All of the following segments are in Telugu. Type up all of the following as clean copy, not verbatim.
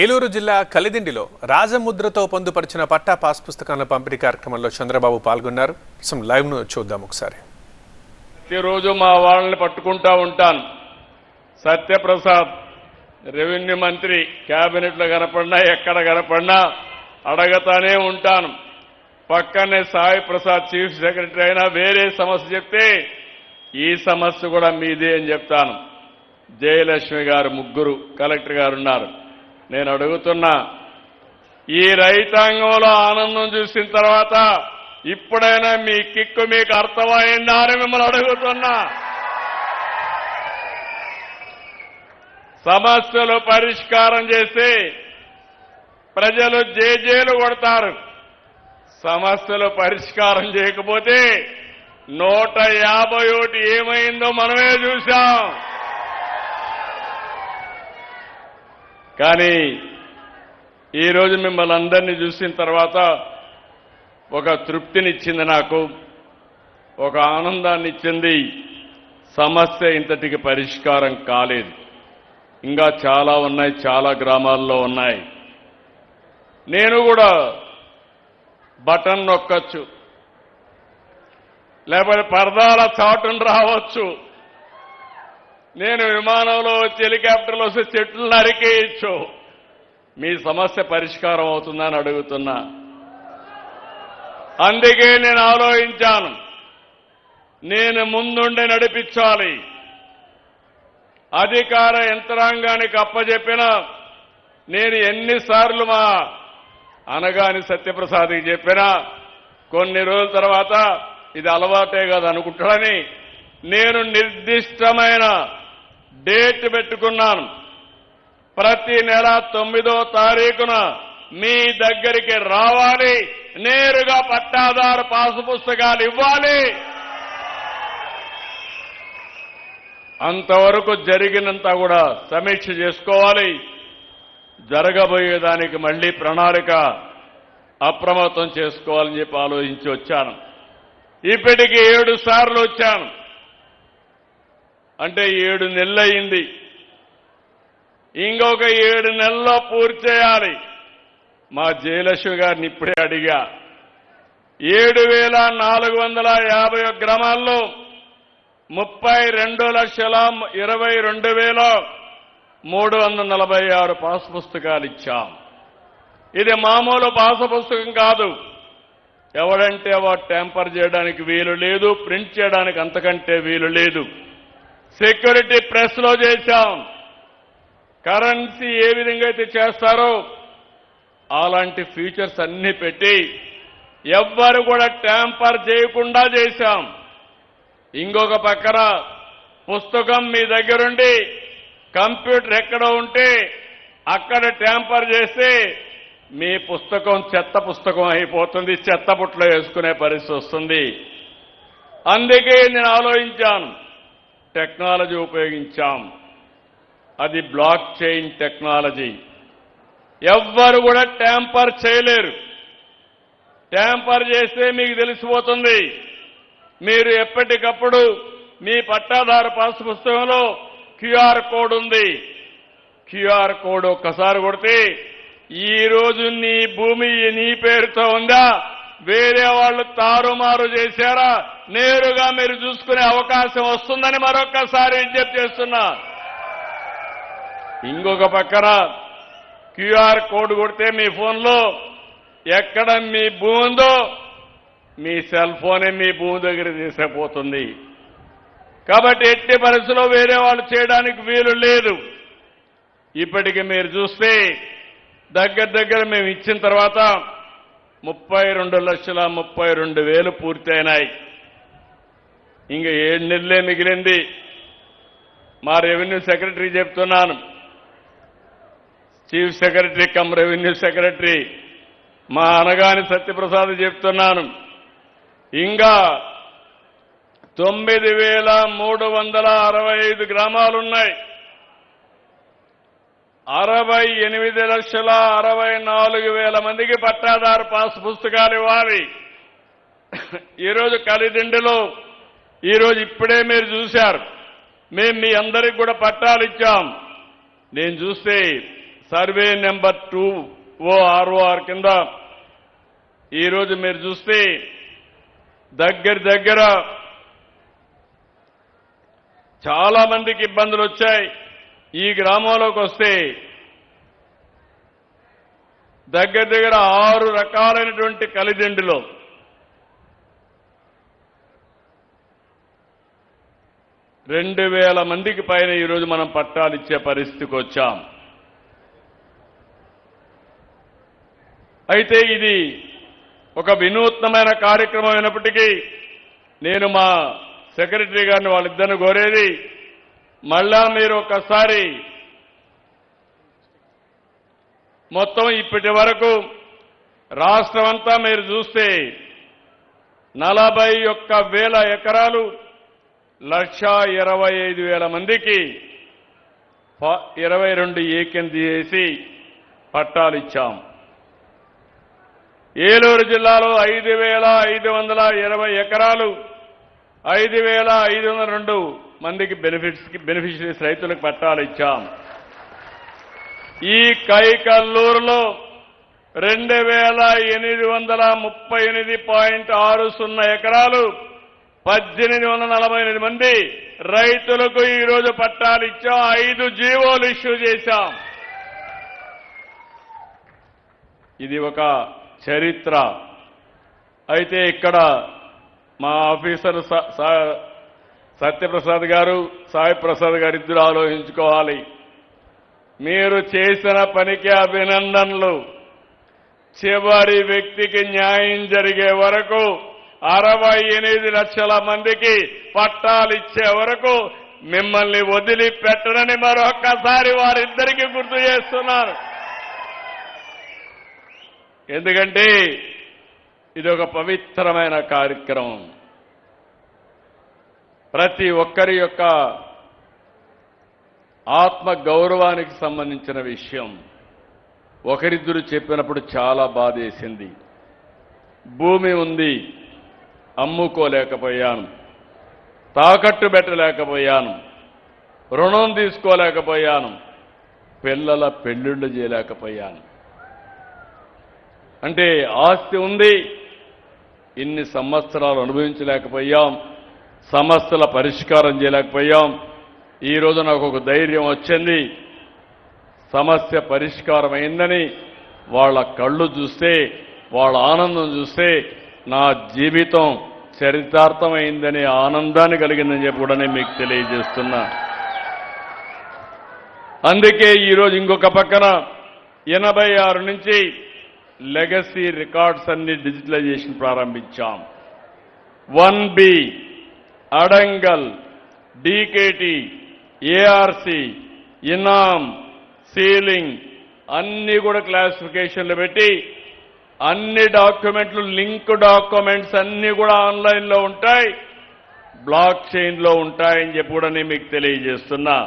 ఏలూరు జిల్లా కలిదిండిలో రాజముద్రతో పొందుపరిచిన పట్టా పాస్ పుస్తకాల పంపిణీ కార్యక్రమంలో చంద్రబాబు పాల్గొన్నారు. లైవ్ ను చూద్దాం ఒకసారి. ప్రతిరోజు మా వాళ్ళని పట్టుకుంటా ఉంటాను. సత్యప్రసాద్ రెవెన్యూ మంత్రి కేబినెట్లో కనపడినా ఎక్కడ కనపడినా అడగతానే ఉంటాను. పక్కనే సాయి ప్రసాద్ చీఫ్ సెక్రటరీ అయినా వేరే సమస్య చెప్తే ఈ సమస్య కూడా మీదే అని చెప్తాను. జయలక్ష్మి గారు ముగ్గురు కలెక్టర్ గారు ఉన్నారు. నేను అడుగుతున్నా, ఈ రైతాంగంలో ఆనందం చూసిన తర్వాత ఇప్పుడైనా మీ కిక్కు మీకు అర్థమైందా అని మిమ్మల్ని అడుగుతున్నా. సమస్యలు పరిష్కారం చేసి ప్రజలు జేజేలు కొడతారు. సమస్యలు పరిష్కారం చేయకపోతే 151 ఏమైందో మనమే చూశాం. కానీ ఈరోజు మిమ్మల్ని అందరినీ చూసిన తర్వాత ఒక తృప్తినిచ్చింది, నాకు ఒక ఆనందాన్ని ఇచ్చింది. సమస్య ఇంతటికి పరిష్కారం కాలేదు, ఇంకా చాలా ఉన్నాయి, చాలా గ్రామాల్లో ఉన్నాయి. నేను కూడా బటన్ నొక్కచ్చు, లేకపోతే పరదాల చాటును రావచ్చు, నేను విమానంలో వచ్చి హెలికాప్టర్లో వస్తే చెట్లు నరికేయచ్చు. మీ సమస్య పరిష్కారం అవుతుందని అడుగుతున్నా. అందుకే నేను ఆలోచించాను, నేను ముందుండి నడిపించాలి. అధికార యంత్రాంగానికి అప్పచెప్పినా నేను ఎన్నిసార్లు మా అనగాని సత్యప్రసాద్కి చెప్పినా కొన్ని రోజుల తర్వాత ఇది అలవాటే కాదు అనుకుంటాడని నేను నిర్దిష్టమైన డేట్ పెట్టుకున్నాను. ప్రతి నెల 9వ తారీఖున మీ దగ్గరికి రావాలి, నేరుగా పట్టాదారు పాసు పుస్తకాలు ఇవ్వాలి. అంతవరకు జరిగినంత కూడా సమీక్ష చేసుకోవాలి. జరగబోయేదానికి మళ్లీ ప్రణాళిక అప్రమత్తం చేసుకోవాలని చెప్పి ఆలోచించి వచ్చాను. ఇప్పటికి 7 సార్లు వచ్చాను, అంటే 7 నెలలు అయింది. ఇంకొక 7 నెలల్లో పూర్తి చేయాలి. మా జయలక్ష్మి గారిని ఇప్పుడే అడిగా, 7,451 గ్రామాల్లో 32,22,346 పాస్ పుస్తకాలు ఇచ్చాం. ఇది మామూలు పాస్ పుస్తకం కాదు. ఎవడంటే వాడు ట్యాంపర్ చేయడానికి వీలు లేదు, ప్రింట్ చేయడానికి అంతకంటే వీలు లేదు. సెక్యూరిటీ ప్రెస్ లో చేశాం. కరెన్సీ ఏ విధంగా అయితే చేస్తారో అలాంటి ఫీచర్స్ అన్ని పెట్టి ఎవ్వరు కూడా ట్యాంపర్ చేయకుండా చేశాం. ఇంకొక పక్కన పుస్తకం మీ దగ్గరుండి కంప్యూటర్ ఎక్కడ ఉంటే అక్కడ ట్యాంపర్ చేస్తే మీ పుస్తకం చెత్త పుస్తకం అయిపోతుంది, చెత్త బుట్టలో వేసుకునే పరిస్థితి వస్తుంది. అందుకే నేను ఆలోచించాను, టెక్నాలజీ ఉపయోగించాం. అది బ్లాక్ చైన్ టెక్నాలజీ. ఎవ్వరు కూడా ట్యాంపర్ చేయలేరు. ట్యాంపర్ చేస్తే మీకు తెలిసిపోతుంది. మీరు ఎప్పటికప్పుడు మీ పట్టాదారు పాస్ పుస్తకంలో క్యూఆర్ కోడ్ ఉంది. క్యూఆర్ కోడ్ ఒక్కసారి కొడితే ఈ రోజు నీ భూమి నీ పేరుతో ఉందా, వేరే వాళ్ళు తారుమారు చేశారా, నేరుగా మీరు చూసుకునే అవకాశం వస్తుందని మరొక్కసారి విజ్ఞప్తి చేస్తున్నా. ఇంకొక పక్కన క్యూఆర్ కోడ్ కొడితే మీ ఫోన్లో ఎక్కడ మీ భూమి ఉందో మీ సెల్ ఫోనే మీ భూమి దగ్గర తీసుకుపోతుంది. కాబట్టి ఎట్టి పరిస్థితుల్లో వేరే వాళ్ళు చేయడానికి వీలు లేదు. ఇప్పటికి మీరు చూస్తే దగ్గర మేము ఇచ్చిన తర్వాత 32,32,000 పూర్తయినాయి. ఇంకా 7 నెలలే మిగిలింది. మా రెవెన్యూ సెక్రటరీ చెప్తున్నాను, chief secretary come revenue secretary మా అనగాని సత్యప్రసాద్ చెప్తున్నాను, ఇంకా 9,365 గ్రామాలున్నాయి. 68,64,000 మందికి పట్టాదారు పాస్ పుస్తకాలు ఇవ్వాలి. ఈరోజు కలిదిండిలో ఈరోజు ఇప్పుడే మీరు చూశారు, మేము మీ అందరికి కూడా పట్టాలు ఇచ్చాం. నేను చూస్తే సర్వే నెంబర్ 2OROR కింద ఈరోజు మీరు చూస్తే దగ్గర చాలా మందికి ఇబ్బందులు వచ్చాయి. ఈ గ్రామంలోకి వస్తే దగ్గర 6 రకాలైనటువంటి కలిదిండిలో 2,000 మందికి పైన ఈరోజు మనం పట్టాలు ఇచ్చే పరిస్థితికి వచ్చాం. అయితే ఇది ఒక వినూత్నమైన కార్యక్రమం అయినప్పటికీ నేను మా సెక్రటరీ గారిని వాళ్ళిద్దరిని కోరేది, మళ్ళా మీరు ఒకసారి మొత్తం ఇప్పటి వరకు రాష్ట్రం అంతా మీరు చూస్తే 41,000 ఎకరాలు 1,25,000 మందికి 22 ఏకెన్ చేసి పట్టాలు ఇచ్చాం. ఏలూరు జిల్లాలో 5,520 ఎకరాలు 5,502 మందికి బెనిఫిషరీస్ రైతులకు పట్టాలు ఇచ్చాం. ఈ కైకల్లూరులో 2,838.60 ఎకరాలు 1,848 మంది రైతులకు ఈరోజు పట్టాలు ఇచ్చాం. 5 జీవోలు ఇష్యూ చేశాం. ఇది ఒక చరిత్ర. అయితే ఇక్కడ మా ఆఫీసర్ సత్యప్రసాద్ గారు, సాయి ప్రసాద్ గారు ఇద్దరు ఆలోచించుకోవాలి. మీరు చేసిన పనికి అభినందనలు. చివరి వ్యక్తికి న్యాయం జరిగే వరకు 68 లక్షల మందికి పట్టాలు ఇచ్చే వరకు మిమ్మల్ని వదిలిపెట్టనని మరొక్కసారి వారిద్దరికీ గుర్తు చేస్తున్నారు. ఎందుకంటే ఇది ఒక పవిత్రమైన కార్యక్రమం. ప్రతి ఒక్కరి యొక్క ఆత్మ గౌరవానికి సంబంధించిన విషయం. ఒకరిద్దరు చెప్పినప్పుడు చాలా బాధేసింది. భూమి ఉంది, అమ్ముకోలేకపోయాను, తాకట్టు పెట్టలేకపోయాను, రుణం తీసుకోలేకపోయాను, పిల్లల పెళ్లిళ్ళు చేయలేకపోయాను. అంటే ఆస్తి ఉంది, ఇన్ని సంవత్సరాలు అనుభవించలేకపోయాం, సమస్యల పరిష్కారం చేయలేకపోయాం. ఈరోజు నాకు ఒక ధైర్యం వచ్చింది. సమస్య పరిష్కారం అయిందని వాళ్ళ కళ్ళు చూస్తే, వాళ్ళ ఆనందం చూస్తే నా జీవితం చరితార్థమైందనే ఆనందాన్ని కలిగిందని చెప్పి కూడా నేను మీకు తెలియజేస్తున్నా. అందుకే ఈరోజు ఇంకొక పక్కన 86 నుంచి లెగసీ రికార్డ్స్ అన్ని డిజిటలైజేషన్ ప్రారంభించాం. 1B, అడంగల్, డీకేటీ, ఏఆర్సీ, ఇనామ్, సీలింగ్ అన్ని కూడా క్లాసిఫికేషన్లు పెట్టి అన్ని డాక్యుమెంట్లు, లింక్ డాక్యుమెంట్స్ అన్ని కూడా ఆన్లైన్లో ఉంటాయి, బ్లాక్ చైన్లో ఉంటాయని చెప్పి కూడా నేను మీకు తెలియజేస్తున్నా.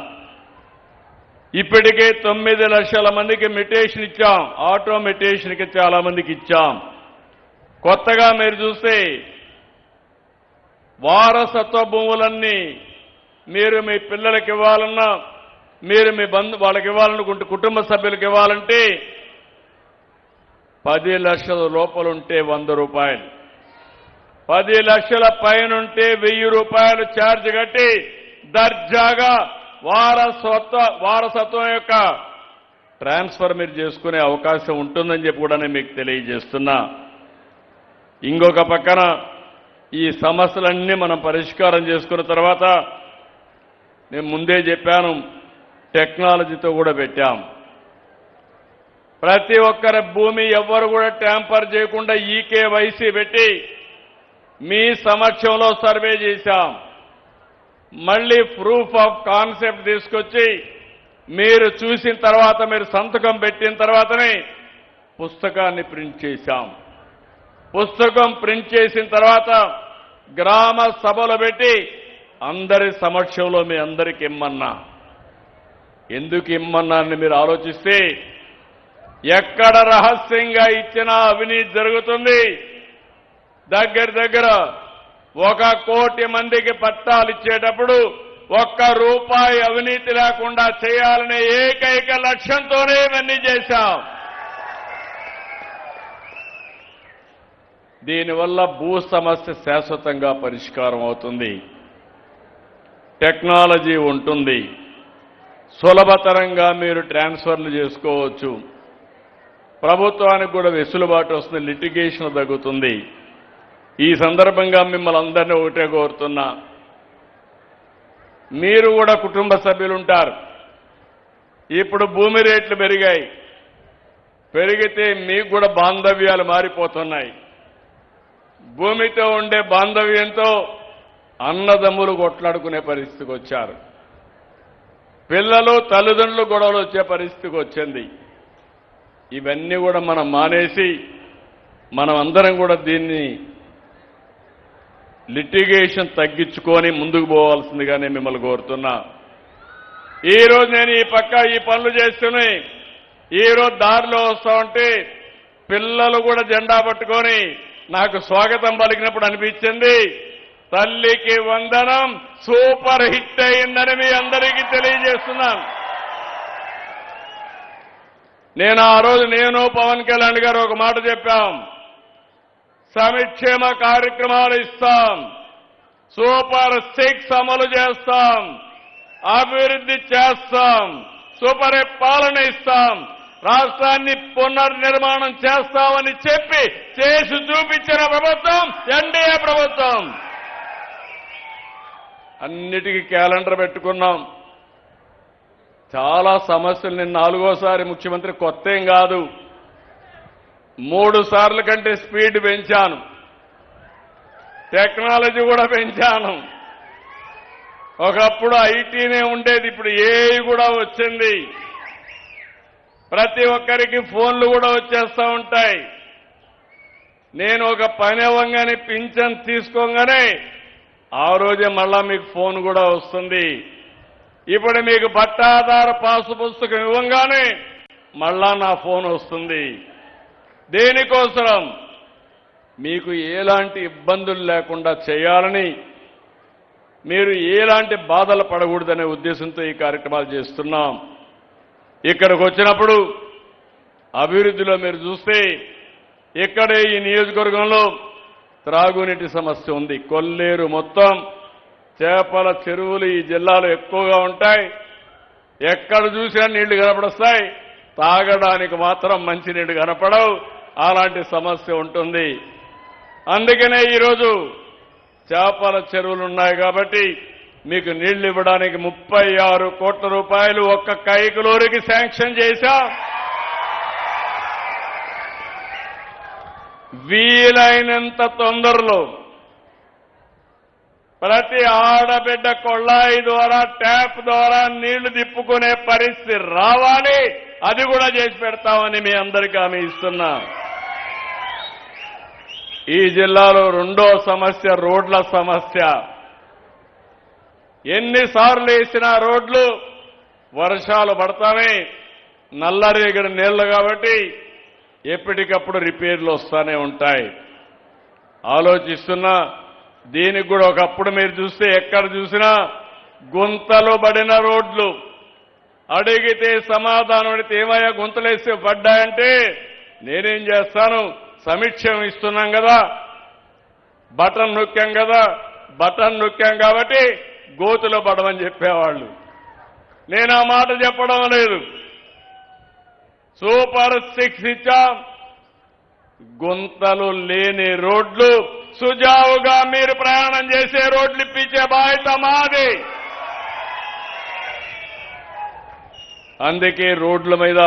ఇప్పటికే 9 లక్షల మందికి మెటేషన్ ఇచ్చాం. ఆటో మెటేషన్కి చాలా మందికి ఇచ్చాం. కొత్తగా మీరు చూస్తే వారసత్వ భూములన్నీ మీరు మీ పిల్లలకి ఇవ్వాలన్నా, మీరు మీ వాళ్ళకి ఇవ్వాలనుకుంటే, కుటుంబ సభ్యులకు ఇవ్వాలంటే 10 లక్షల లోపలుంటే 100 రూపాయలు, 10 లక్షల పైన ఉంటే 1000 రూపాయలు ఛార్జ్ కట్టి దర్జాగా వారసత్వం యొక్క ట్రాన్స్ఫర్ మీరు చేసుకునే అవకాశం ఉంటుందని చెప్పి కూడా నేను మీకు తెలియజేస్తున్నా. ఇంకొక పక్కన ఈ సమస్యలన్నీ మనం పరిష్కారం చేసుకున్న తర్వాత నేను ముందే చెప్పాను, టెక్నాలజీతో కూడా పెట్టాం. ప్రతి ఒక్కరి భూమి ఎవ్వరు కూడా ట్యాంపర్ చేయకుండా ఈకేవైసీ పెట్టి మీ సమక్షంలో సర్వే చేశాం. మళ్ళీ ప్రూఫ్ ఆఫ్ కాన్సెప్ట్ తీసుకొచ్చి మీరు చూసిన తర్వాత, మీరు సంతకం పెట్టిన తర్వాతనే పుస్తకాన్ని ప్రింట్ చేశాం. పుస్తకం ప్రింట్ చేసిన తర్వాత గ్రామ సభలు పెట్టి అందరి సమక్షంలో మీ అందరికి ఇమ్మన్నా. ఎందుకు ఇమ్మన్నారని మీరు ఆలోచిస్తే, ఎక్కడ రహస్యంగా ఇచ్చినా అవినీతి జరుగుతుంది. దగ్గర 1 కోటి మందికి పట్టాలు ఇచ్చేటప్పుడు ఒక్క రూపాయి అవినీతి లేకుండా చేయాలనే ఏకైక లక్ష్యంతోనే ఇవన్నీ చేశాం. దీనివల్ల భూ సమస్య శాశ్వతంగా పరిష్కారం అవుతుంది. టెక్నాలజీ ఉంటుంది. సులభతరంగా మీరు ట్రాన్స్ఫర్లు చేసుకోవచ్చు. ప్రభుత్వానికి కూడా వెసులుబాటు వస్తుంది. లిటిగేషన్ తగ్గుతుంది. ఈ సందర్భంగా మిమ్మల్ని అందరినీ ఒకటే కోరుతున్నా, మీరు కూడా కుటుంబ సభ్యులుంటారు. ఇప్పుడు భూమి రేట్లు పెరిగాయి. పెరిగితే మీకు కూడా బాంధవ్యాలు మారిపోతున్నాయి. భూమితో ఉండే బాంధవ్యంతో అన్నదమ్ములు కొట్లాడుకునే పరిస్థితికి వచ్చారు. పిల్లలు తల్లిదండ్రులు గొడవలు వచ్చే పరిస్థితికి వచ్చింది. ఇవన్నీ కూడా మనం మానేసి మనం అందరం కూడా దీన్ని లిటిగేషన్ తగ్గించుకొని ముందుకు పోవాల్సిందిగా నేను మిమ్మల్ని కోరుతున్నా. ఈరోజు నేను ఈ పక్క ఈ పనులు చేస్తూనే ఈరోజు దారిలో వస్తా ఉంటే పిల్లలు కూడా జెండా పట్టుకొని నాకు స్వాగతం పలికినప్పుడు అనిపించింది, తల్లికి వందనం సూపర్ హిట్ అయిందని మీ అందరికీ తెలియజేస్తున్నాను. నేను ఆ రోజు పవన్ కళ్యాణ్ గారు ఒక మాట చెప్పాం, సంక్షేమ కార్యక్రమాలు ఇస్తాం, సూపర్ 6 అమలు చేస్తాం, అభివృద్ధి చేస్తాం, సుపరిపాలన ఇస్తాం, రాష్ట్రాన్ని పునర్నిర్మాణం చేస్తామని చెప్పి చేసి చూపించిన ప్రభుత్వం ఎన్డీఏ ప్రభుత్వం. అన్నిటికీ క్యాలెండర్ పెట్టుకున్నాం. చాలా సమస్యలు నేను 4వసారి ముఖ్యమంత్రి, కొత్త ఏం కాదు. 3 సార్లు కంటే స్పీడ్ పెంచాను, టెక్నాలజీ కూడా పెంచాను. ఒకప్పుడు ఐటీనే ఉండేది, ఇప్పుడు ఏఐ కూడా వచ్చింది. ప్రతి ఒక్కరికి ఫోన్లు కూడా వచ్చేస్తూ ఉంటాయి. నేను ఒక పని అవ్వగానే పింఛన్ తీసుకోగానే ఆ రోజే మళ్ళా మీకు ఫోన్ కూడా వస్తుంది. ఇప్పుడు మీకు పట్టాదార పాసు పుస్తకం ఇవ్వగానే మళ్ళా నా ఫోన్ వస్తుంది. దేనికోసం? మీకు ఎలాంటి ఇబ్బందులు లేకుండా చేయాలని, మీరు ఎలాంటి బాధలు పడకూడదనే ఉద్దేశంతో ఈ కార్యక్రమాలు చేస్తున్నాం. ఇక్కడికి వచ్చినప్పుడు అభివృద్ధిలో మీరు చూస్తే ఇక్కడే ఈ నియోజకవర్గంలో త్రాగునీటి సమస్య ఉంది. కొల్లేరు మొత్తం చేపల చెరువులు ఈ జిల్లాలో ఎక్కువగా ఉంటాయి. ఎక్కడ చూసినా నీళ్లు కనపడొస్తాయి, తాగడానికి మాత్రం మంచినీళ్లు కనపడవు. అలాంటి సమస్య ఉంటుంది. అందుకనే ఈరోజు చేపల చెరువులు ఉన్నాయి కాబట్టి మీకు నీళ్లు ఇవ్వడానికి 36 కోట్ల రూపాయలు ఒక్క కైకలూరికి శాంక్షన్ చేశాం. వీలైనంత తొందరలో ప్రతి ఆడబిడ్డ కొళ్ళాయి ద్వారా, ట్యాప్ ద్వారా నీళ్లు తిప్పుకునే పరిస్థితి రావాలి. అది కూడా చేసి పెడతామని మీ అందరికీ హామీ ఇస్తున్నా. ఈ జిల్లాలో 2వ సమస్య రోడ్ల సమస్య. ఎన్నిసార్లు వేసినా రోడ్లు వర్షాలు పడతానే నల్లరేగడి నీళ్లు కాబట్టి ఎప్పటికప్పుడు రిపేర్లు వస్తూనే ఉంటాయి. ఆలోచిస్తున్నా, దీనికి కూడా ఒకప్పుడు మీరు చూస్తే ఎక్కడ చూసినా గుంతలు పడిన రోడ్లు. అడిగితే సమాధానం అడిగితే ఏమయ్యా గుంతలేసి పడ్డాయంటే నేనేం చేస్తాను, సమీక్ష ఇస్తున్నాం కదా, బటన్ నొక్కాం కాబట్టి గోతులో పడమని చెప్పేవాళ్ళు. నేను ఆ మాట చెప్పడం లేదు. సూపర్ 6 ఇచ్చాం. గుంతలు లేని రోడ్లు, సుజావుగా మీరు ప్రయాణం చేసే రోడ్లు ఇప్పించే బాధ్యత మాది. అందుకే రోడ్ల మీద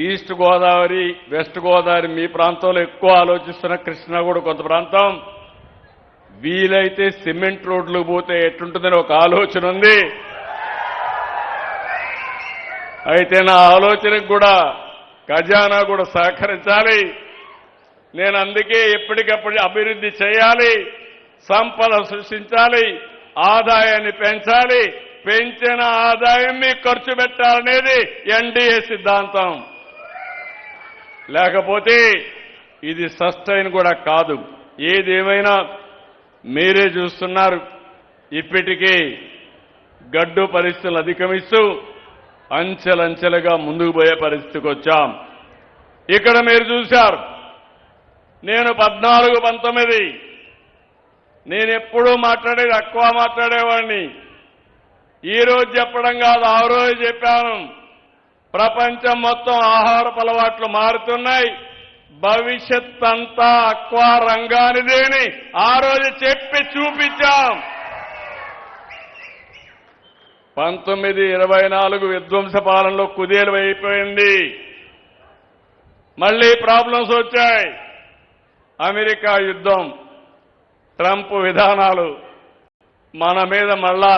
ఈస్ట్ గోదావరి, వెస్ట్ గోదావరి మీ ప్రాంతంలో ఎక్కువ ఆలోచిస్తున్న, కృష్ణా కూడా కొంత ప్రాంతం, వీలైతే సిమెంట్ రోడ్లు పోతే ఎట్లుంటుందని ఒక ఆలోచన ఉంది. అయితే నా ఆలోచనకు కూడా ఖజానా కూడా సహకరించాలి. నేను అందుకే ఎప్పటికప్పుడు అభివృద్ధి చేయాలి, సంపద సృష్టించాలి, ఆదాయాన్ని పెంచాలి, పెంచిన ఆదాయం మీకు ఖర్చు పెట్టాలనేది ఎన్డీఏ సిద్ధాంతం. లేకపోతే ఇది సస్టైన్ కూడా కాదు. ఏదేమైనా మీరే చూస్తున్నారు, ఇప్పటికీ గడ్డు పరిస్థితులను అధిగమిస్తూ అంచెలంచెలుగా ముందుకు పోయే పరిస్థితికి వచ్చాం. ఇక్కడ మీరు చూశారు, నేను 14, 19 నేను ఎప్పుడూ మాట్లాడేది ఎక్కువ మాట్లాడేవాడిని. ఈ రోజు చెప్పడం కాదు, ఆ రోజు చెప్పాను. ప్రపంచం మొత్తం ఆహారపు అలవాట్లు మారుతున్నాయి, భవిష్యత్ అంతా అక్వా రంగానిదేని ఆ రోజు చెప్పి చూపించాం. 1924 విధ్వంస పాలనలో కుదేలు అయిపోయింది. మళ్లీ ప్రాబ్లమ్స్ వచ్చాయి. అమెరికా యుద్ధం, ట్రంప్ విధానాలు మన మీద మళ్ళా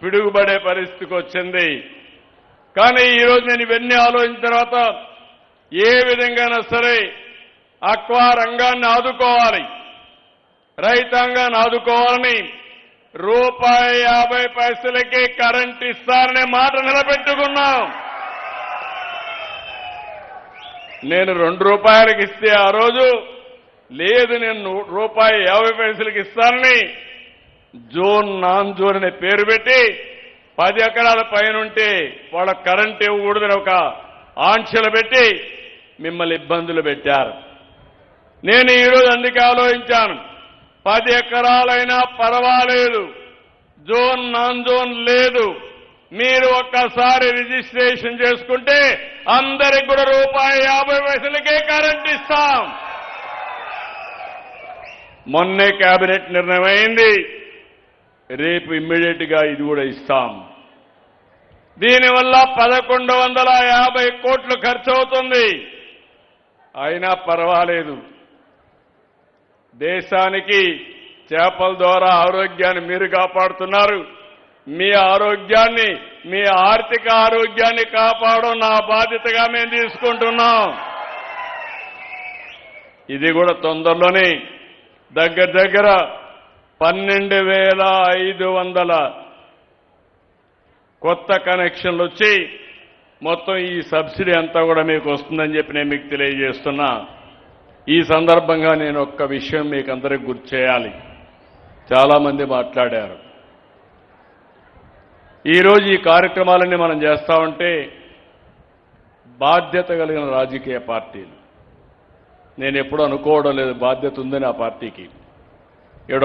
పిడుగుపడే పరిస్థితికి వచ్చింది. కానీ ఈరోజు నేను ఇవన్నీ ఆలోచించిన తర్వాత ఏ విధంగానైనా సరే అక్వా రంగాన్ని ఆదుకోవాలి, రైతాంగాన్ని ఆదుకోవాలని ₹1.50 కరెంట్ ఇస్తారనే మాట నిలబెట్టుకున్నాం. నేను ₹2 ఇస్తే ఆ రోజు లేదు, నేను ₹1.50 ఇస్తానని జోన్ నాన్ జోన్ అనే పేరు పెట్టి 10 ఎకరాల పైనుంటే వాళ్ళ కరెంట్ ఇవ్వకూడదని ఒక ఆంక్షలు పెట్టి మిమ్మల్ని ఇబ్బందులు పెట్టారు. నేను ఈరోజు అందుకే ఆలోచించాను, 10 ఎకరాలైనా పర్వాలేదు, జోన్ నాన్ జోన్ లేదు, మీరు ఒక్కసారి రిజిస్ట్రేషన్ చేసుకుంటే అందరికి కూడా ₹1.50 కరెంట్ ఇస్తాం. మొన్నే కేబినెట్ నిర్ణయం అయింది, రేపు ఇమ్మీడియట్ గా ఇది కూడా ఇస్తాం. దీనివల్ల 1150 కోట్లు ఖర్చు అవుతుంది. అయినా పర్వాలేదు, దేశానికి చేపల ద్వారా ఆరోగ్యాన్ని మీరు కాపాడుతున్నారు. మీ ఆరోగ్యాన్ని, మీ ఆర్థిక ఆరోగ్యాన్ని కాపాడడం నా బాధ్యతగా మేము తీసుకుంటున్నాం. ఇది కూడా తొందరలోనే దగ్గర 12,500 కొత్త కనెక్షన్లు వచ్చి మొత్తం ఈ సబ్సిడీ అంతా కూడా మీకు వస్తుందని చెప్పి నేను మీకు తెలియజేస్తున్నా. ఈ సందర్భంగా నేను ఒక్క విషయం మీకు అందరికీ గుర్తు చేయాలి. చాలా మంది మాట్లాడారు. ఈరోజు ఈ కార్యక్రమాలన్నీ మనం చేస్తా ఉంటే బాధ్యత కలిగిన రాజకీయ పార్టీలు, నేను ఎప్పుడూ అనుకోవడం లేదు బాధ్యత ఉందని ఆ పార్టీకి.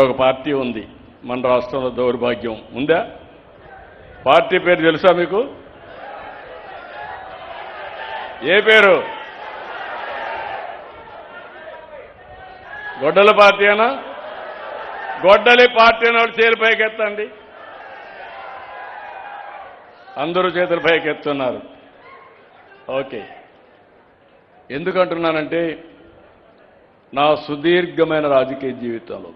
ఒక పార్టీ ఉంది మన రాష్ట్రంలో, దౌర్భాగ్యం ఉందా? పార్టీ పేరు తెలుసా మీకు? ఏ పేరు? గొడ్డల పార్టీ అనా? గొడ్డలి పార్టీ అని వాళ్ళు చేతులు పైకెత్తండి. అందరూ చేతులు పైకెత్తున్నారు. ఓకే, ఎందుకంటున్నానంటే నా సుదీర్ఘమైన రాజకీయ జీవితంలో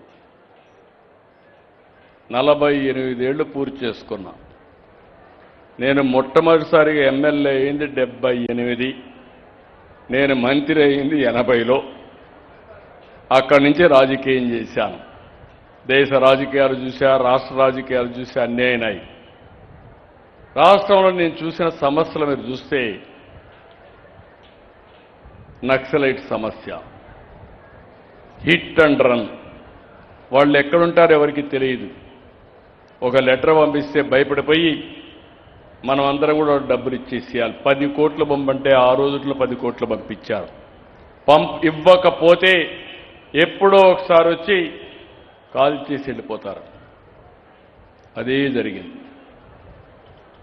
48 ఏళ్లు పూర్తి చేసుకున్నా. నేను మొట్టమొదటిసారిగా ఎమ్మెల్యే అయింది 78, నేను మంత్రి అయింది 80లో. అక్కడి నుంచి రాజకీయం చేశాను. దేశ రాజకీయాలు చూశా, రాష్ట్ర రాజకీయాలు చూసి అన్నీ అయినాయి. రాష్ట్రంలో నేను చూసిన సమస్యలు మీరు చూస్తే, నక్సలైట్ సమస్య, హిట్ అండ్ రన్, వాళ్ళు ఎక్కడుంటారో ఎవరికి తెలియదు. ఒక లెటర్ పంపిస్తే భయపడిపోయి మనం అందరం కూడా డబ్బులు ఇచ్చేసేయాలి. 10 కోట్లు పంపంటే ఆ రోజుల్లో 10 కోట్లు పంపించారు. ఇవ్వకపోతే ఎప్పుడో ఒకసారి వచ్చి కాల్ చేసి వెళ్ళిపోతారు. అదే జరిగింది.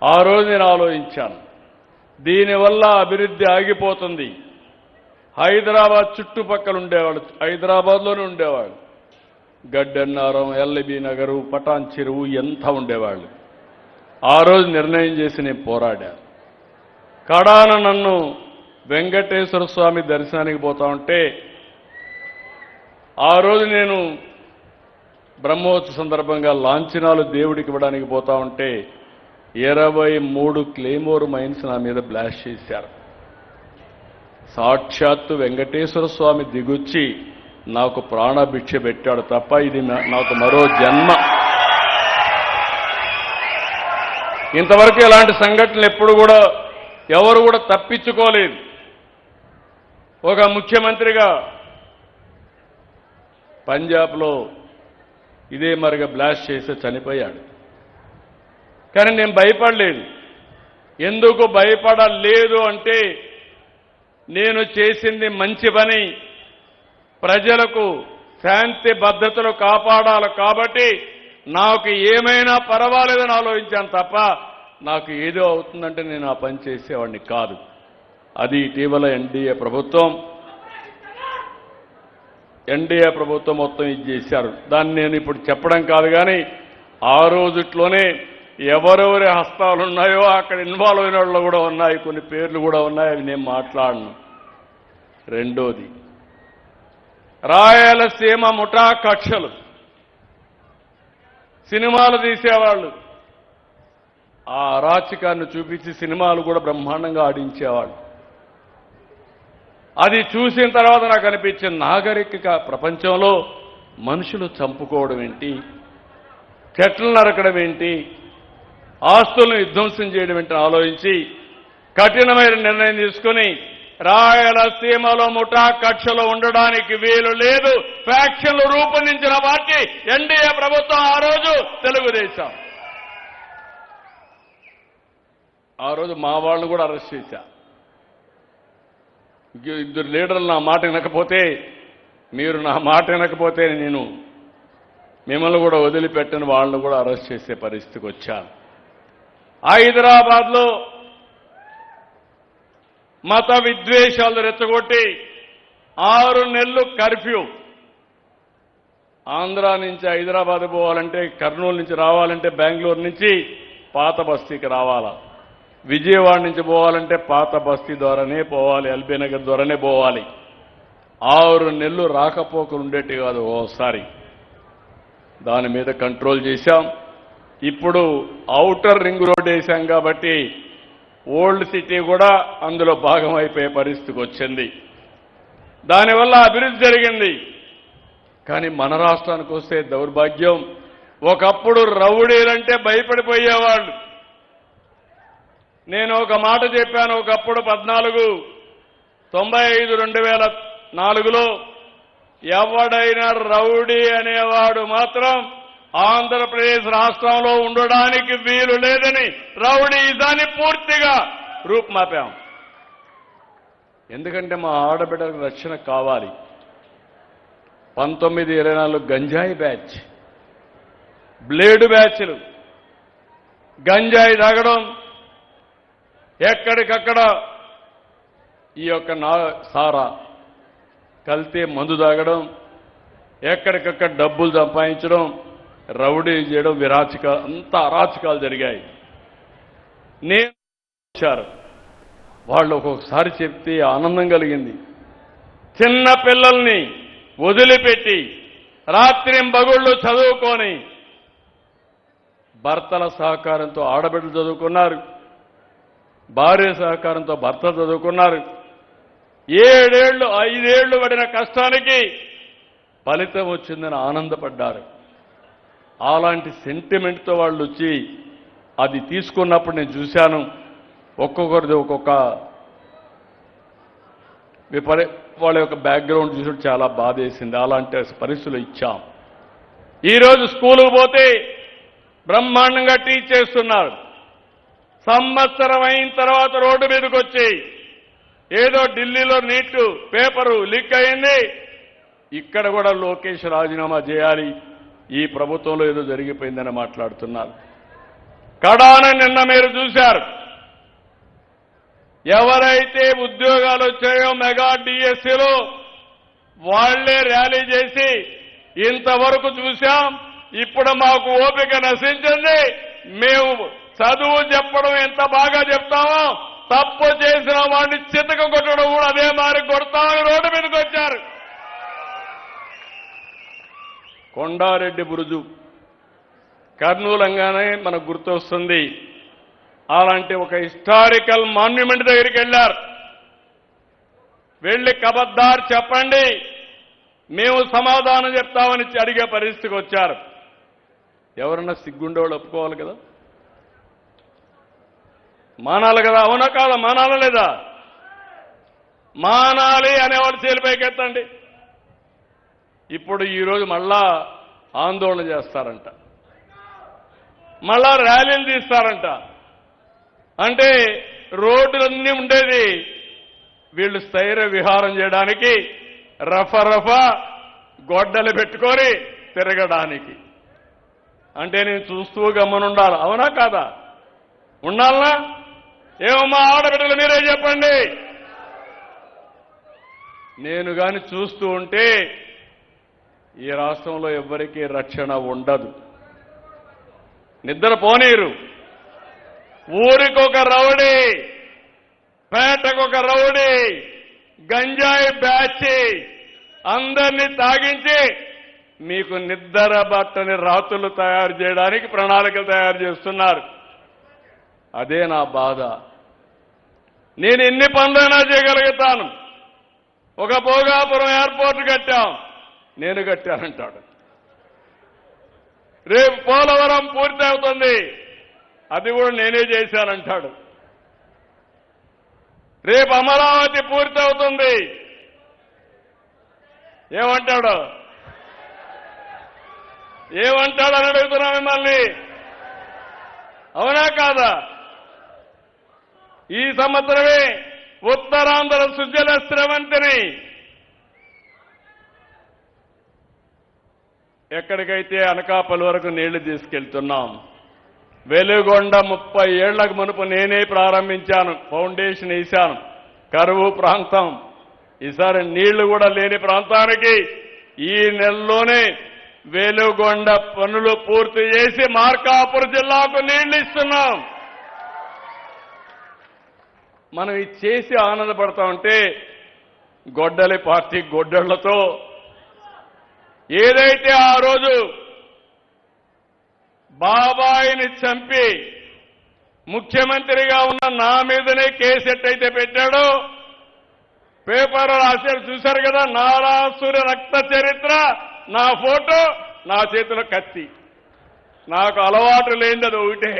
ఆ రోజు నేను ఆలోచించాను, దీనివల్ల అభివృద్ధి ఆగిపోతుంది. హైదరాబాద్ చుట్టుపక్కల ఉండేవాళ్ళు, హైదరాబాద్లోనే ఉండేవాళ్ళు, గడ్డన్నారం, ఎల్బీ నగరు, పటాన్ చెరువు ఎంత ఉండేవాళ్ళు. ఆ రోజు నిర్ణయం చేసి నేను పోరాడాను. కడాన నన్ను వెంకటేశ్వర స్వామి దర్శనానికి పోతా ఉంటే, ఆ రోజు నేను బ్రహ్మోత్సవ సందర్భంగా లాంఛనాలు దేవుడికి ఇవ్వడానికి పోతా ఉంటే 23 క్లెయిమోర్ మైన్స్ నా మీద బ్లాస్ట్ చేశారు. సాక్షాత్తు వెంకటేశ్వర స్వామి దిగొచ్చి నాకు ప్రాణభిక్ష పెట్టాడు తప్ప ఇది నాకు మరో జన్మ. ఇంతవరకు ఇలాంటి సంఘటనలు ఎప్పుడు కూడా ఎవరు కూడా తప్పించుకోలేదు. ఒక ముఖ్యమంత్రిగా పంజాబ్లో ఇదే మరిగా బ్లాస్ట్ చేసి చనిపోయాడు. కానీ నేను భయపడలేదు. ఎందుకు భయపడలేదు అంటే నేను చేసింది మంచి పని, ప్రజలకు శాంతి భద్రతలు కాపాడాలి కాబట్టి నాకు ఏమైనా పర్వాలేదని ఆలోచించాను తప్ప నాకు ఏదో అవుతుందంటే నేను ఆ పని చేసేవాడిని కాదు. అది ఇటీవల ఎన్డీఏ ప్రభుత్వం మొత్తం ఇది చేశారు. దాన్ని నేను ఇప్పుడు చెప్పడం కాదు, కానీ ఆ రోజుట్లోనే ఎవరెవరి హస్తాలు ఉన్నాయో అక్కడ ఇన్వాల్వ్ అయిన వాళ్ళు కూడా ఉన్నాయి, కొన్ని పేర్లు కూడా ఉన్నాయి, అవి నేను మాట్లాడను. రెండోది, రాయలసీమ ముఠా కక్షలు, సినిమాలు తీసేవాళ్ళు, ఆ అరాచకాన్ని చూపించి సినిమాలు కూడా బ్రహ్మాండంగా ఆడించేవాళ్ళు. అది చూసిన తర్వాత నాకు అనిపించింది, నాగరిక ప్రపంచంలో మనుషులు చంపుకోవడం ఏంటి, చెట్లు నరకడం ఏంటి, ఆస్తులను విధ్వంసం చేయడం ఏంటి ఆలోచించి కఠినమైన నిర్ణయం తీసుకుని రాయలసీమలో ముఠా కక్షలు ఉండడానికి వీలు లేదు, ఫ్యాక్షన్లు రూపొందించిన పార్టీ ఎన్డీఏ ప్రభుత్వం ఆ రోజు తెలుగుదేశం. ఆ రోజు మా వాళ్ళు కూడా అరెస్ట్ చేశా. ఇద్దరు లీడర్లు నా మాట వినకపోతే, మీరు నా మాట వినకపోతే నేను మిమ్మల్ని కూడా వదిలిపెట్టని వాళ్ళని కూడా అరెస్ట్ చేసే పరిస్థితికి వచ్చాను. హైదరాబాద్లో మత విద్వేషాలు రెచ్చగొట్టి 6 నెలలు కర్ఫ్యూ. ఆంధ్ర నుంచి హైదరాబాద్ పోవాలంటే, కర్నూలు నుంచి రావాలంటే బెంగళూరు నుంచి పాత బస్తీకి రావాలా, విజయవాడ నుంచి పోవాలంటే పాత బస్తీ ద్వారానే పోవాలి, ఎల్బీ నగర్ ద్వారానే పోవాలి. 6 నెలలు రాకపోకలు ఉండేటి కాదు ఓసారి. దాని మీద కంట్రోల్ చేశాం. ఇప్పుడు ఔటర్ రింగ్ రోడ్ వేశాం కాబట్టి ఓల్డ్ సిటీ కూడా అందులో భాగం అయిపోయే పరిస్థితికి వచ్చింది. దానివల్ల అభివృద్ధి జరిగింది. కానీ మన రాష్ట్రానికి వస్తే దౌర్భాగ్యం, ఒకప్పుడు రౌడీలంటే భయపడిపోయేవాళ్ళు. నేను ఒక మాట చెప్పాను, ఒకప్పుడు 1495-2004లో ఎవడైనా రౌడీ అనేవాడు మాత్రం ఆంధ్రప్రదేశ్ రాష్ట్రంలో ఉండడానికి వీలు లేదని రౌడీజాన్ని పూర్తిగా రూపుమాపాం. ఎందుకంటే మా ఆడబిడ్డలకు రక్షణ కావాలి. 1924 గంజాయి బ్యాచ్, బ్లేడు బ్యాచ్లు, గంజాయి తాగడం, ఎక్కడికక్కడ ఈ యొక్క సారా కల్తీ మందు తాగడం, ఎక్కడికక్కడ డబ్బులు సంపాదించడం, రౌడీ చేయడం, అంత అరాచకాలు జరిగాయి. నేను వాళ్ళు ఒక్కొక్కసారి చెప్తే ఆనందం కలిగింది. చిన్న పిల్లల్ని వదిలిపెట్టి రాత్రింబగుళ్ళు చదువుకొని భర్తల సహకారంతో ఆడబిడ్డలు చదువుకున్నారు, భార్య సహకారంతో భర్తలు చదువుకున్నారు. 7 ఏళ్ళు 5 ఏళ్లు పడిన కష్టానికి ఫలితం వచ్చిందని ఆనందపడ్డారు. అలాంటి సెంటిమెంట్తో వాళ్ళు వచ్చి అది తీసుకున్నప్పుడు నేను చూశాను, ఒక్కొక్కరిది ఒక్కొక్క వాళ్ళ యొక్క బ్యాక్గ్రౌండ్ చూసి చాలా బాధేసింది. అలాంటి పరిస్థితులు ఇచ్చాం. ఈరోజు స్కూలుకు పోతే బ్రహ్మాండంగా టీచ్ చేస్తున్నారు. సంవత్సరం అయిన తర్వాత రోడ్డు మీదకి వచ్చి ఏదో ఢిల్లీలో నీట్ పేపరు లీక్ అయింది, ఇక్కడ కూడా లోకేష్ రాజీనామా చేయాలి, ఈ ప్రభుత్వంలో ఏదో జరిగిపోయిందని మాట్లాడుతున్నారు. కడాన నిన్న మీరు చూశారు, ఎవరైతే ఉద్యోగాలు వచ్చాయో మెగా డిఎస్సీలో వాళ్లే ర్యాలీ చేసి ఇంతవరకు చూశాం, ఇప్పుడు మాకు ఓపిక నశించింది, మేము చదువు చెప్పడం ఎంత బాగా చెప్తామో తప్పు చేసిన వాడిని చితక కొట్టడం కూడా అదే మారి కొడతామని రోడ్డు మీదకి వచ్చారు. కొండారెడ్డి బురుజు కర్నూలు అనగానే మనకు గుర్తొస్తుంది. అలాంటి ఒక హిస్టారికల్ మాన్యుమెంట్ దగ్గరికి వెళ్ళారు. వెళ్ళి కబద్దార్ చెప్పండి, మేము సమాధానం చెప్తామని అడిగే పరిస్థితికి వచ్చారు. ఎవరన్నా సిగ్గుండేవాళ్ళు ఒప్పుకోవాలి కదా, మానాలి కదా, అవునా కాదా, మానాలా లేదా? మానాలి అనేవాళ్ళు చేలిపైకెత్తండి. ఇప్పుడు ఈరోజు మళ్ళా ఆందోళన చేస్తారంట. మళ్ళా ర్యాలీలు తీస్తారంట. అంటే రోడ్లన్నీ ఉండేది వీళ్ళు స్థైర్య విహారం చేయడానికి, రఫ గొడ్డలు పెట్టుకొని తిరగడానికి. అంటే నేను చూస్తూ గమనుండాలి. అవునా కాదా? ఉండాలనా? ఏమమ్మా ఆడబిడ్డలు మీరే చెప్పండి. నేను గాని చూస్తూ ఉంటే ఈ రాష్ట్రంలో ఎవ్వరికీ రక్షణ ఉండదు. నిద్ర పోనీరు. ఊరికొక రౌడీ, పేటకొక రౌడీ, గంజాయి బ్యాచ్ అందరినీ తాగించి మీకు నిద్ర బట్టని రాత్రులు తయారు చేయడానికి ప్రణాళికలు తయారు చేస్తున్నారు. అదే నా బాధ. నేను ఎన్ని పనులైనా చేయగలుగుతాను. ఒక భోగాపురం ఎయిర్పోర్ట్ కట్టాం, నేను కట్టానంటాడు. రేపు పోలవరం పూర్తి అవుతుంది, అది కూడా నేనే చేశానంటాడు. రేపు అమరావతి పూర్తి అవుతుంది, ఏమంటాడు అని అడుగుతున్నా మిమ్మల్ని. అవునా కాదా? ఈ సంవత్సరమే ఉత్తరాంధ్ర సుజల స్రవంతిని ఎక్కడికైతే అనకాపల్లి వరకు నీళ్లు తీసుకెళ్తున్నాం. వెలుగొండ 30 ఏళ్లకు మునుపు నేనే ప్రారంభించాను, ఫౌండేషన్ వేశాను. కరువు ప్రాంతం, ఈసారి నీళ్లు కూడా లేని ప్రాంతానికి ఈ నెలలోనే వెలుగొండ పనులు పూర్తి చేసి మార్కాపురం జిల్లాకు నీళ్లు ఇస్తున్నాం. మనం ఇది చేసి ఆనందపడతా ఉంటే గొడ్డలి పార్టీ గొడ్డళ్లతో ఏదైతే ఆ రోజు బాబాయిని చంపి ముఖ్యమంత్రిగా ఉన్న నా మీదనే కేసు ఎట్టయితే పెట్టాడో, పేపర్ రాశారు చూశారు కదా, నారాసుర రక్త చరిత్ర, నా ఫోటో, నా చేతిలో కత్తి. నాకు అలవాటు లేనిది ఒకటే,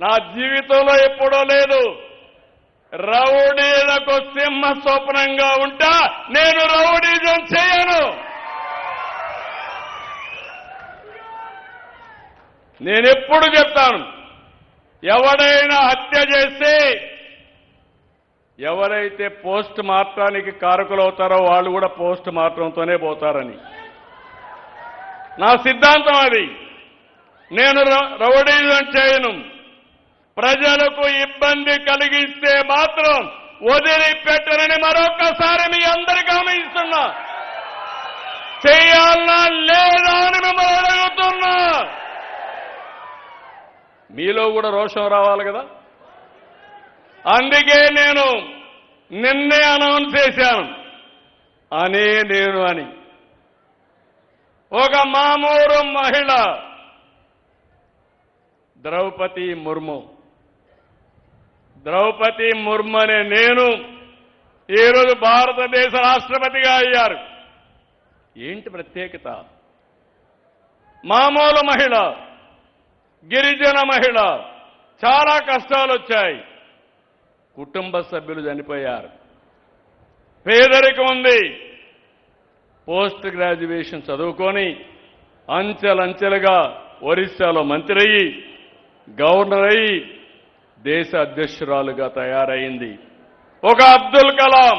నా జీవితంలో ఎప్పుడూ లేదు. రౌడీలకు సింహ స్వప్నంగా ఉంటా, నేను రౌడీజం చేయను. నేనెప్పుడు చెప్తాను, ఎవడైనా హత్య చేస్తే ఎవరైతే పోస్ట్ మార్టానికి కారకులవుతారో వాళ్ళు కూడా పోస్ట్ మార్టంతోనే పోతారని నా సిద్ధాంతం. అది నేను రౌడీజం చేయను. ప్రజలకు ఇబ్బంది కలిగిస్తే మాత్రం వదిలిపెట్టనని మరొక్కసారి మీ అందరికీ హామీస్తున్నా. చేయాలనా లేదా అని మిమ్మల్ని అడుగుతున్నా. మీలో కూడా రోషం రావాలి కదా. అందుకే నేను నిన్నే అనౌన్స్ చేశాను, నేను అని. ఒక మామూలు మహిళ ద్రౌపది ముర్ము అనే నేను ఈరోజు భారతదేశ రాష్ట్రపతిగా అయ్యారు. ఏంటి ప్రత్యేకత? మామూలు మహిళ, గిరిజన మహిళ, చాలా కష్టాలు వచ్చాయి, కుటుంబ సభ్యులు చనిపోయారు, పేదరికం ఉంది. పోస్ట్ గ్రాడ్యుయేషన్ చదువుకొని అంచెలంచెలుగా ఒరిస్సాలో మంత్రి అయ్యి, గవర్నర్ అయ్యి, దేశ అధ్యక్షురాలుగా తయారైంది. ఒక అబ్దుల్ కలాం,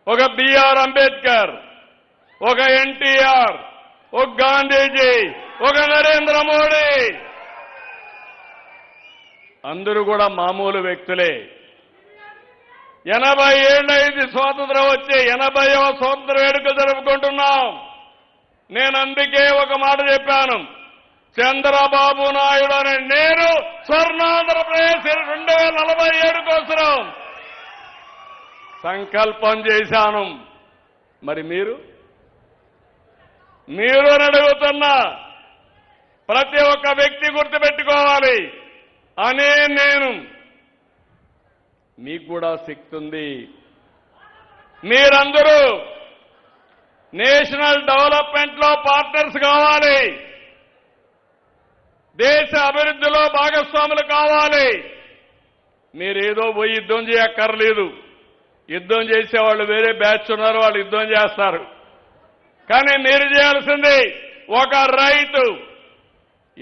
ఒక బిఆర్ అంబేద్కర్, ఒక ఎన్టీఆర్, ఒక గాంధీజీ, ఒక నరేంద్ర మోడీ, అందరూ కూడా మామూలు వ్యక్తులే. 80 ఏళ్ళైంది స్వాతంత్రం వచ్చి, 80వ స్వాతంత్ర వేడుక జరుపుకుంటున్నాం. నేను అందుకే ఒక మాట చెప్పాను, చంద్రబాబు నాయుడు అనే నేను స్వర్ణాంధ్రప్రదేశ్ 2047 కోసం సంకల్పం చేశాను. మరి మీరు అని అడుగుతున్నా. ప్రతి ఒక్క వ్యక్తి గుర్తుపెట్టుకోవాలి, నేను మీకు కూడా శక్తి ఉంది. మీరందరూ నేషనల్ డెవలప్మెంట్ లో పార్ట్నర్స్ కావాలి, దేశ అభివృద్ధిలో భాగస్వాములు కావాలి. మీరేదో పోయి యుద్ధం చేయక్కర్లేదు. యుద్ధం చేసేవాళ్ళు వేరే బ్యాచ్ ఉన్నారు, వాళ్ళు యుద్ధం చేస్తారు. కానీ మీరు చేయాల్సింది, ఒక రైతు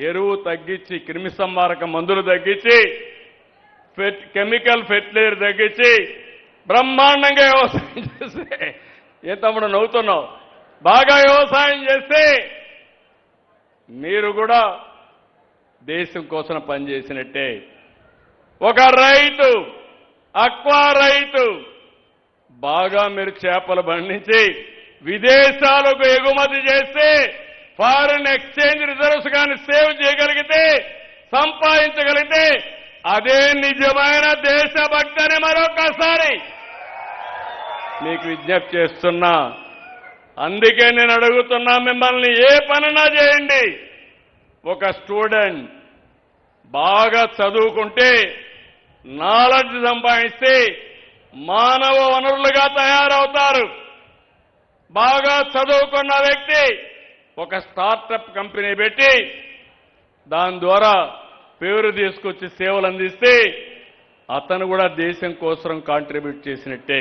ఎరువు తగ్గించి క్రిమి సంహారక మందులు తగ్గించి కెమికల్ ఫెర్టిలైజర్ తగ్గించి బ్రహ్మాండంగా వ్యవసాయం చేస్తే ఏ తమ్ముడు నవ్వుతున్నావు బాగా వ్యవసాయం చేస్తే మీరు కూడా దేశం కోసం పనిచేసినట్టే. ఒక రైతు అక్వా రైతు బాగా మీరు చేపలు పండించి విదేశాలకు ఎగుమతి చేస్తే ఫారిన్ ఎక్స్చేంజ్ రిజర్వ్స్ కానీ సేవ్ చేయగలిగితే సంపాదించగలిగితే అదే నిజమైన దేశభక్తి అని మరొకసారి మీకు విజ్ఞప్తి చేస్తున్నా. అందుకే నేను అడుగుతున్నా మిమ్మల్ని ఏ పనైనా చేయండి. ఒక స్టూడెంట్ బాగా చదువుకుంటే నాలెడ్జ్ సంపాదిస్తే మానవ వనరులుగా తయారవుతారు. బాగా చదువుకున్న వ్యక్తి ఒక స్టార్టప్ కంపెనీ పెట్టి దాని ద్వారా పేరు తీసుకొచ్చి సేవలు అందిస్తే అతను కూడా దేశం కోసం కాంట్రిబ్యూట్ చేసినట్టే.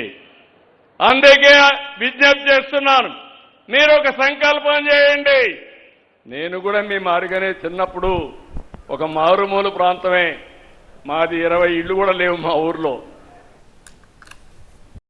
అందుకే విజ్ఞప్తి చేస్తున్నాను, మీరు ఒక సంకల్పం చేయండి. నేను కూడా మీ మారిగానే చిన్నప్పుడు ఒక మారుమూల ప్రాంతమే, మాది 20 ఇళ్ళు కూడా లేవు మా ఊర్లో.